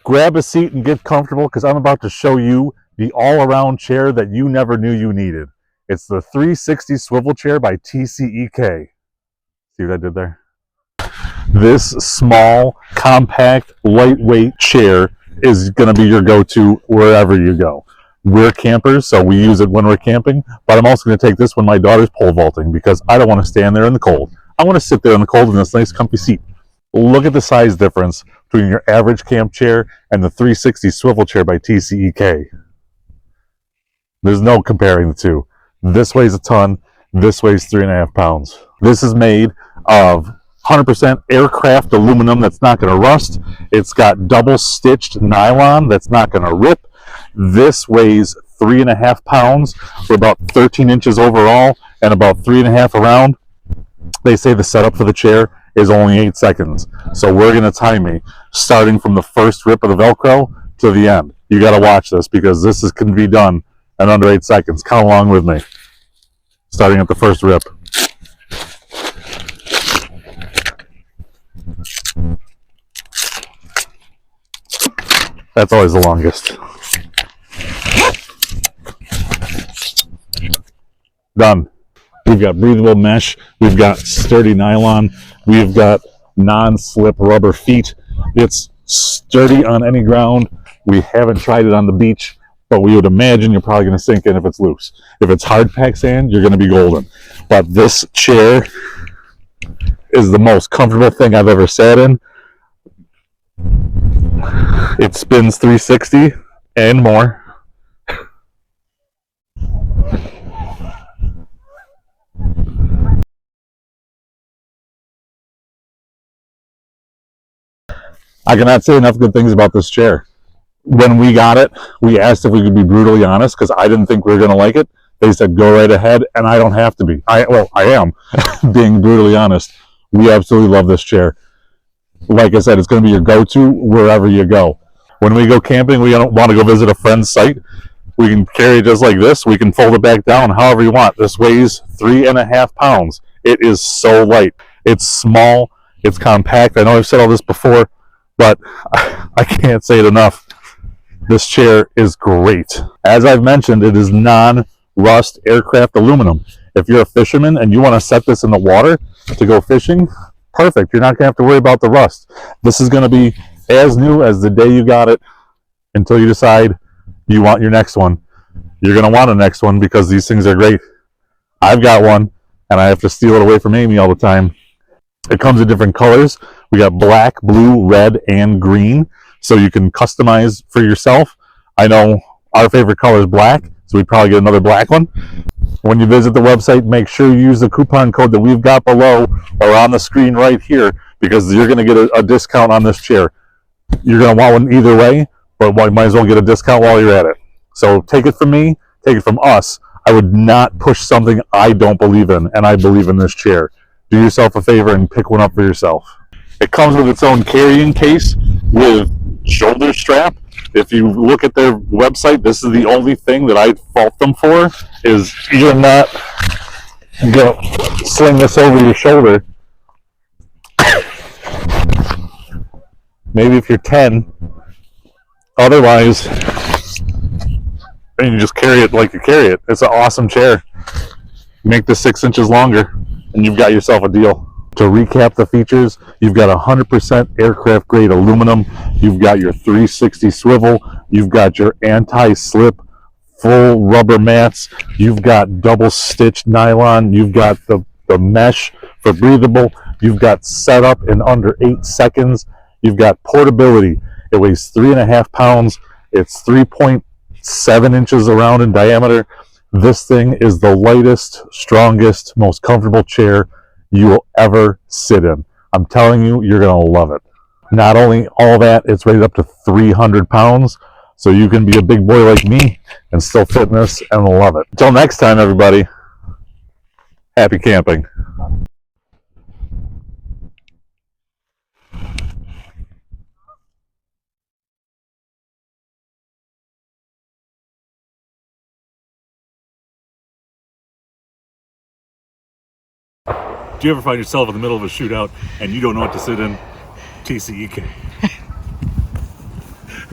Grab a seat and get comfortable because I'm about to show you the all-around chair that you never knew you needed. It's the 360 swivel chair by TCEK. See what I did there? This small, compact, lightweight chair is going to be your go-to wherever you go. We're campers, so we use it when we're camping, but I'm also going to take this when my daughter's pole vaulting because I don't want to stand there in the cold. I want to sit there in the cold in this nice, comfy seat. Look at the size difference between your average camp chair and the 360 swivel chair by TCEK. There's no comparing the two. This weighs a ton. This weighs 3.5 pounds. This is made of 100% aircraft aluminum that's not going to rust. It's got double stitched nylon that's not going to rip. This weighs 3.5 pounds. We're about 13 inches overall and about 3.5 around. They say the setup for the chair is only 8 seconds. So we're going to time you starting from the first rip of the Velcro to the end. You got to watch this because this can be done in under 8 seconds. Count along with me. Starting at the first rip. That's always the longest. Done. We've got breathable mesh. We've got sturdy nylon. We've got non-slip rubber feet. It's sturdy on any ground. We haven't tried it on the beach, but we would imagine you're probably going to sink in if it's loose. If it's hard packed sand, you're going to be golden. But this chair is the most comfortable thing I've ever sat in. It spins 360 and more. I cannot say enough good things about this chair. When we got it, we asked if we could be brutally honest because I didn't think we were going to like it. They said, go right ahead, and I don't have to be. I am being brutally honest. We absolutely love this chair. Like I said, it's going to be your go-to wherever you go. When we go camping, we don't want to go visit a friend's site. We can carry it just like this. We can fold it back down however you want. This weighs 3.5 pounds. It is so light. It's small. It's compact. I know I've said all this before, but I can't say it enough. This chair is great. As I've mentioned, it is non-rust aircraft aluminum. If you're a fisherman and you want to set this in the water to go fishing, perfect. You're not going to have to worry about the rust. This is going to be as new as the day you got it until you decide you want your next one. You're going to want a next one because these things are great. I've got one, and I have to steal it away from Amy all the time. It comes in different colors. We got black, blue, red, and green. So you can customize for yourself. I know our favorite color is black, so we'd probably get another black one. When you visit the website, make sure you use the coupon code that we've got below or on the screen right here because you're going to get a discount on this chair. You're going to want one either way, but you might as well get a discount while you're at it. So take it from me, take it from us. I would not push something I don't believe in, and I believe in this chair. Do yourself a favor and pick one up for yourself. It comes with its own carrying case with shoulder strap. If you look at their website, this is the only thing that I'd fault them for is you're not going to sling this over your shoulder. Maybe if you're 10. Otherwise, you just carry it like you carry it. It's an awesome chair. Make this 6 inches longer, and you've got yourself a deal. To recap the features, you've got 100% aircraft grade aluminum, you've got your 360 swivel, you've got your anti-slip full rubber mats, you've got double stitched nylon, you've got the mesh for breathable, you've got setup in under 8 seconds, you've got portability. It weighs 3.5 pounds, it's 3.7 inches around in diameter. This thing is the lightest, strongest, most comfortable chair you will ever sit in. I'm telling you, you're going to love it. Not only all that, it's rated up to 300 pounds, so you can be a big boy like me and still fit in this and love it. Until next time, everybody, happy camping. Do you ever find yourself in the middle of a shootout and you don't know what to sit in? TCEK.